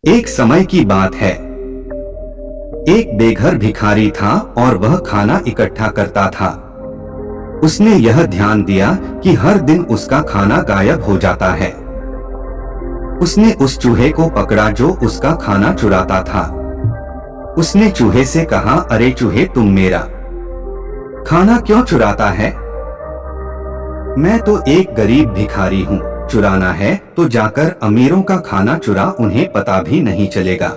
एक समय की बात है। एक बेघर भिखारी था और वह खाना इकट्ठा करता था। उसने यह ध्यान दिया कि हर दिन उसका खाना गायब हो जाता है। उसने उस चूहे को पकड़ा जो उसका खाना चुराता था। उसने चूहे से कहा, अरे चूहे, तुम मेरा खाना क्यों चुराता है? मैं तो एक गरीब भिखारी हूँ। चुराना है तो जाकर अमीरों का खाना चुरा, उन्हें पता भी नहीं चलेगा।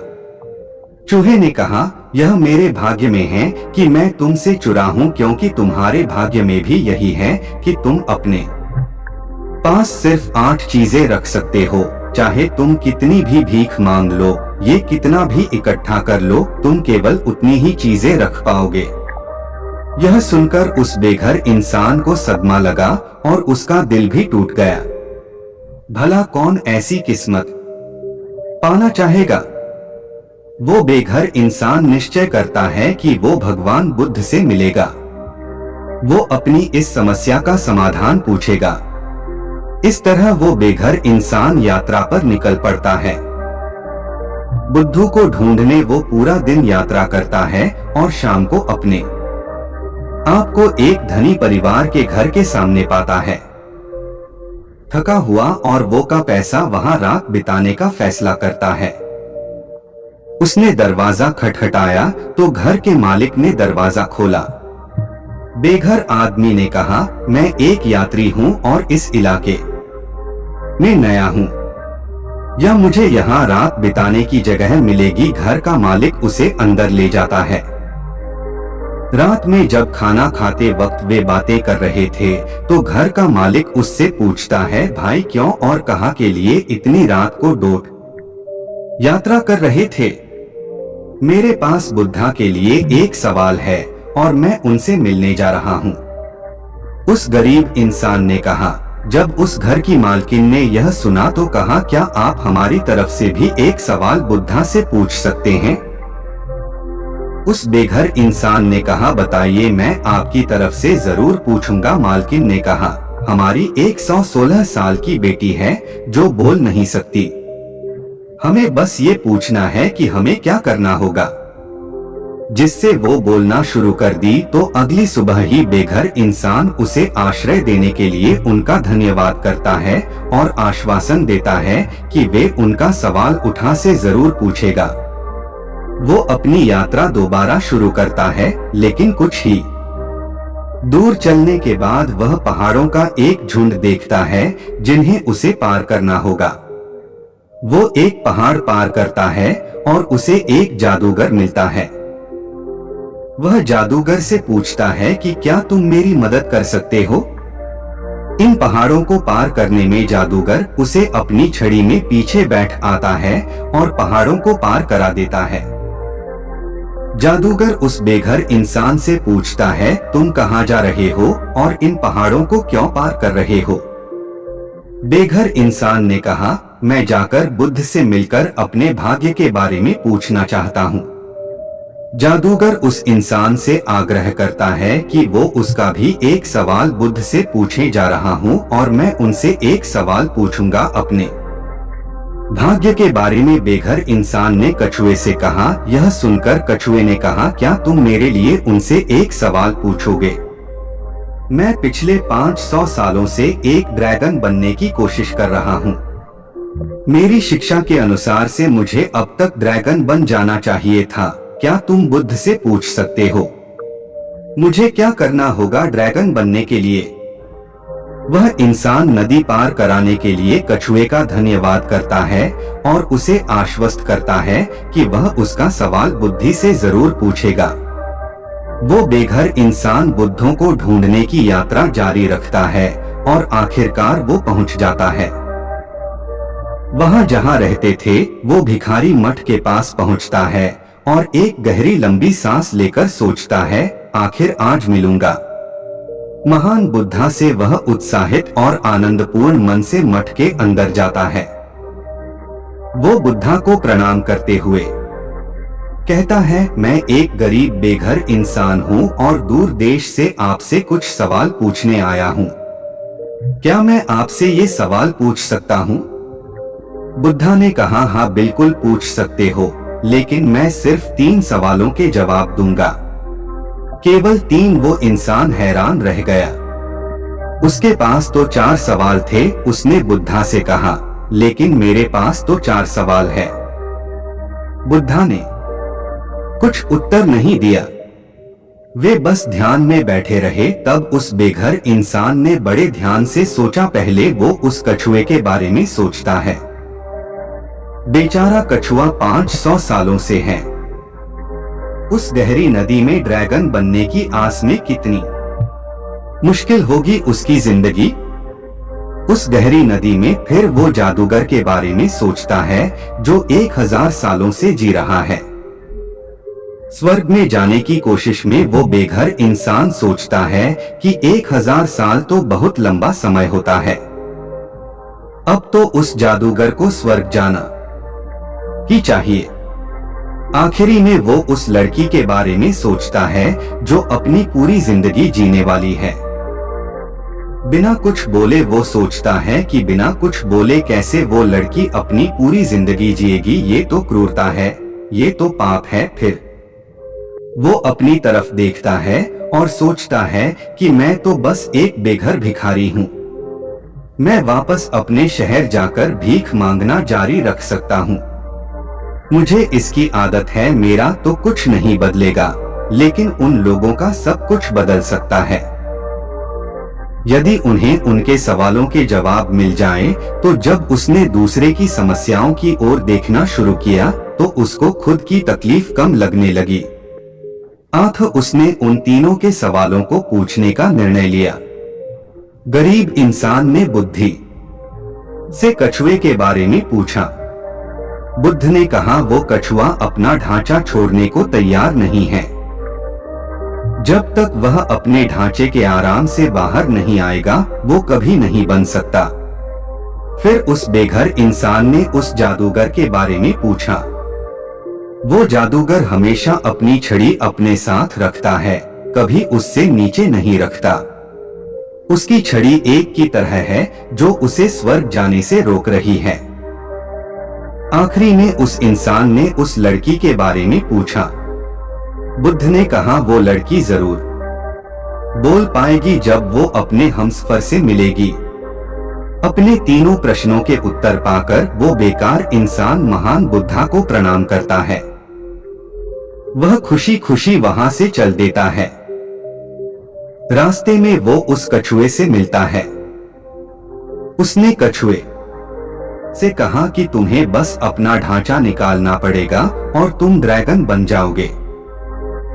चूहे ने कहा, यह मेरे भाग्य में है कि मैं तुमसे चुरा हूँ, क्योंकि तुम्हारे भाग्य में भी यही है कि तुम अपने पास सिर्फ 8 चीजें रख सकते हो। चाहे तुम कितनी भी भीख मांग लो, ये कितना भी इकट्ठा कर लो, तुम केवल उतनी ही चीजें रख पाओगे। यह सुनकर उस बेघर इंसान को सदमा लगा और उसका दिल भी टूट गया। भला कौन ऐसी किस्मत पाना चाहेगा? वो बेघर इंसान निश्चय करता है कि वो भगवान बुद्ध से मिलेगा। वो अपनी इस समस्या का समाधान पूछेगा। इस तरह वो बेघर इंसान यात्रा पर निकल पड़ता है। बुद्धू को ढूंढने वो पूरा दिन यात्रा करता है और शाम को अपने आपको एक धनी परिवार के घर के सामने पाता है। थका हुआ और वो का पैसा वहां रात बिताने का फैसला करता है। उसने दरवाजा खटखटाया तो घर के मालिक ने दरवाजा खोला। बेघर आदमी ने कहा, मैं एक यात्री हूँ और इस इलाके में नया हूँ। या मुझे यहाँ रात बिताने की जगह मिलेगी? घर का मालिक उसे अंदर ले जाता है। रात में जब खाना खाते वक्त वे बातें कर रहे थे तो घर का मालिक उससे पूछता है, भाई क्यों और कहाँ के लिए इतनी रात को डोट यात्रा कर रहे थे? मेरे पास बुद्धा के लिए एक सवाल है और मैं उनसे मिलने जा रहा हूँ। उस गरीब इंसान ने कहा। जब उस घर की मालकिन ने यह सुना तो कहा, क्या आप हमारी तरफ से भी एक सवाल बुद्धा से पूछ सकते हैं? उस बेघर इंसान ने कहा, बताइए, मैं आपकी तरफ से जरूर पूछूंगा। मालकिन ने कहा, हमारी 116 साल की बेटी है जो बोल नहीं सकती। हमें बस ये पूछना है कि हमें क्या करना होगा। जिससे वो बोलना शुरू कर दी तो अगली सुबह ही बेघर इंसान उसे आश्रय देने के लिए उनका धन्यवाद करता है और आश्वासन देता है कि वे उनका सवाल उठा से जरूर पूछेगा। वो अपनी यात्रा दोबारा शुरू करता है, लेकिन कुछ ही दूर चलने के बाद वह पहाड़ों का एक झुंड देखता है जिन्हें उसे पार करना होगा। वो एक पहाड़ पार करता है और उसे एक जादूगर मिलता है। वह जादूगर से पूछता है कि क्या तुम मेरी मदद कर सकते हो? इन पहाड़ों को पार करने में जादूगर उसे अपनी छड़ी में पीछे बैठ आता है और पहाड़ों को पार करा देता है। जादूगर उस बेघर इंसान से पूछता है, तुम कहाँ जा रहे हो और इन पहाड़ों को क्यों पार कर रहे हो? बेघर इंसान ने कहा, मैं जाकर बुद्ध से मिलकर अपने भाग्य के बारे में पूछना चाहता हूँ। जादूगर उस इंसान से आग्रह करता है कि वो उसका भी एक सवाल बुद्ध से पूछने जा रहा हूँ और मैं उनसे एक सवाल पूछूंगा अपने भाग्य के बारे में। बेघर इंसान ने कछुए से कहा। यह सुनकर कछुए ने कहा, क्या तुम मेरे लिए उनसे एक सवाल पूछोगे? मैं पिछले 500 सालों से एक ड्रैगन बनने की कोशिश कर रहा हूँ। मेरी शिक्षा के अनुसार से मुझे अब तक ड्रैगन बन जाना चाहिए था। क्या तुम बुद्ध से पूछ सकते हो मुझे क्या करना होगा ड्रैगन बनने के लिए? वह इंसान नदी पार कराने के लिए कछुए का धन्यवाद करता है और उसे आश्वस्त करता है कि वह उसका सवाल बुद्धि से जरूर पूछेगा। वो बेघर इंसान बुद्धों को ढूंढने की यात्रा जारी रखता है और आखिरकार वो पहुंच जाता है। वहां जहां रहते थे वो भिखारी मठ के पास पहुंचता है और एक गहरी लंबी सांस लेकर सोचता है, आखिर आज मिलूंगा। महान बुद्धा से वह उत्साहित और आनंदपूर्ण मन से मठ के अंदर जाता है। वो बुद्धा को प्रणाम करते हुए कहता है, मैं एक गरीब बेघर इंसान हूँ और दूर देश से आपसे कुछ सवाल पूछने आया हूँ। क्या मैं आपसे ये सवाल पूछ सकता हूँ? बुद्धा ने कहा, हाँ बिल्कुल पूछ सकते हो, लेकिन मैं सिर्फ 3 सवालों के जवाब दूंगा। केवल 3। वो इंसान हैरान रह गया। उसके पास तो 4 सवाल थे। उसने बुद्धा से कहा, लेकिन मेरे पास तो 4 सवाल है। बुद्धा ने कुछ उत्तर नहीं दिया। वे बस ध्यान में बैठे रहे। तब उस बेघर इंसान ने बड़े ध्यान से सोचा। पहले वो उस कछुए के बारे में सोचता है। बेचारा कछुआ 500 सालों से है। उस गहरी नदी में ड्रैगन बनने की आस में कितनी मुश्किल होगी उसकी जिंदगी। उस गहरी नदी में फिर वो जादूगर के बारे में सोचता है जो 1000 सालों से जी रहा है। स्वर्ग में जाने की कोशिश में वो बेघर इंसान सोचता है कि 1000 साल तो बहुत लंबा समय होता है। अब तो उस जादूगर को स्वर्ग जाना ही चाहिए। आखिरी में वो उस लड़की के बारे में सोचता है जो अपनी पूरी जिंदगी जीने वाली है। बिना कुछ बोले वो सोचता है कि बिना कुछ बोले कैसे वो लड़की अपनी पूरी जिंदगी जिएगी। ये तो क्रूरता है, ये तो पाप है। फिर वो अपनी तरफ देखता है और सोचता है कि मैं तो बस एक बेघर भिखारी हूँ। मैं वापस अपने शहर जाकर भीख मांगना जारी रख सकता हूँ। मुझे इसकी आदत है। मेरा तो कुछ नहीं बदलेगा, लेकिन उन लोगों का सब कुछ बदल सकता है। यदि उन्हें उनके सवालों के जवाब मिल जाएं, तो जब उसने दूसरे की समस्याओं की ओर देखना शुरू किया तो उसको खुद की तकलीफ कम लगने लगी। उसने उन तीनों के सवालों को पूछने का निर्णय लिया। गरीब इंसान ने बुद्धि से कछुए के बारे में पूछा। बुद्ध ने कहा, वो कछुआ अपना ढांचा छोड़ने को तैयार नहीं है। जब तक वह अपने ढांचे के आराम से बाहर नहीं आएगा वो कभी नहीं बन सकता। फिर उस बेघर इंसान ने उस जादूगर के बारे में पूछा। वो जादूगर हमेशा अपनी छड़ी अपने साथ रखता है, कभी उससे नीचे नहीं रखता। उसकी छड़ी एक की तरह है जो उसे स्वर्ग जाने से रोक रही है। आखिरी में उस इंसान ने उस लड़की के बारे में पूछा। बुद्ध ने कहा, वो लड़की जरूर बोल पाएगी जब वो अपने हमसफर से मिलेगी। अपने तीनों प्रश्नों के उत्तर पाकर वो बेकार इंसान महान बुद्धा को प्रणाम करता है। वह खुशी खुशी वहां से चल देता है। रास्ते में वो उस कछुए से मिलता है। उसने कछुए से कहा कि तुम्हें बस अपना ढांचा निकालना पड़ेगा और तुम ड्रैगन बन जाओगे।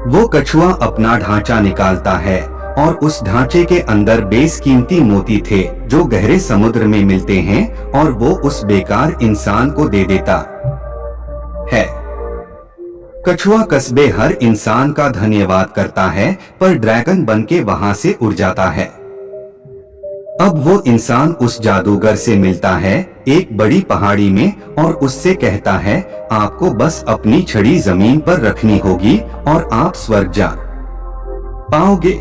वो कछुआ अपना ढांचा निकालता है और उस ढांचे के अंदर बेशकीमती मोती थे जो गहरे समुद्र में मिलते हैं, और वो उस बेकार इंसान को दे देता है। कछुआ कस्बे हर इंसान का धन्यवाद करता है, पर ड्रैगन बनके वहां से उड़ जाता है। अब वो इंसान उस जादूगर से मिलता है एक बड़ी पहाड़ी में और उससे कहता है, आपको बस अपनी छड़ी जमीन पर रखनी होगी और आप स्वर्ग जा पाओगे।